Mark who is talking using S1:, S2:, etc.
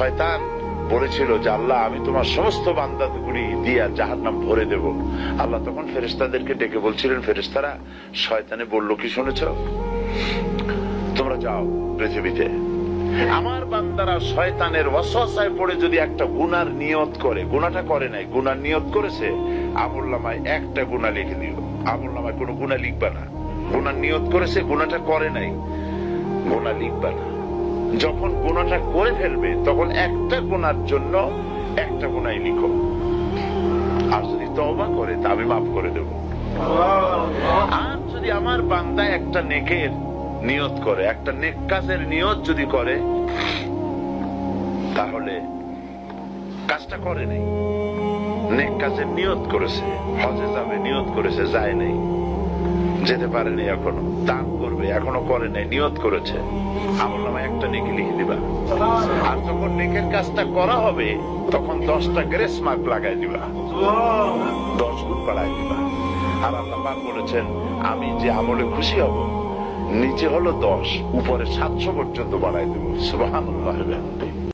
S1: শয়তান বলেছিল যে আল্লাহ আমি তোমার সমস্ত বান্দাগুলি দিয়ে জাহান্নাম ভরে দেব। আল্লাহ তখন ফেরেশতাদেরকে ডেকে বলছিলেন, ফেরেশতারা শয়তানে বললো কি শুনেছ? তোমরা যাও পৃথিবীতে, আমার বান্দারা শয়তানের ওয়াসওয়াসায় পড়ে যদি একটা গুনার নিয়ত করে, গুনাহটা করে নাই, গুনার নিয়ত করেছে, আমলনামায় একটা গুনাহ লিখে দিও। আমলনামায় কোনো গুনাহ লিখবা না। গুনার নিয়ত করেছে, গুনাহটা করে নাই, গুনাহ লিখবা না। যখন গুনাহটা করে ফেলবে তখন একটা গুনার জন্য একটা গুনাহই লিখো। আর যদি তওবা করে তা আমি মাফ করে দেব। আর যদি আমার বান্দা একটা নেকের নিয়ত করে, একটা নেক কাজের নিয়ত যদি করে, তাহলে কাজটা করে নাই, নেক কাজের নিয়ত করেছে, হজে যাবে নিয়ত করেছে, যায় নাই, যেতে পারেনি, এখনো দান করবে এখনো করে নাই, নিয়ত করেছে, আমলনামায় একটা নেকি লিখে দিবা। আর যখন নেকের কাজটা করা হবে তখন 10টা গ্রেস মার্ক লাগাই দিবা, 10 গুণ বাড়াই দিবা। আর আল্লাহ পাক বলেছেন আমি যে আমলে খুশি হব, নিচে হলো 10, উপরে 700 পর্যন্ত বাড়াই দেবো। সুবহানাল্লাহ।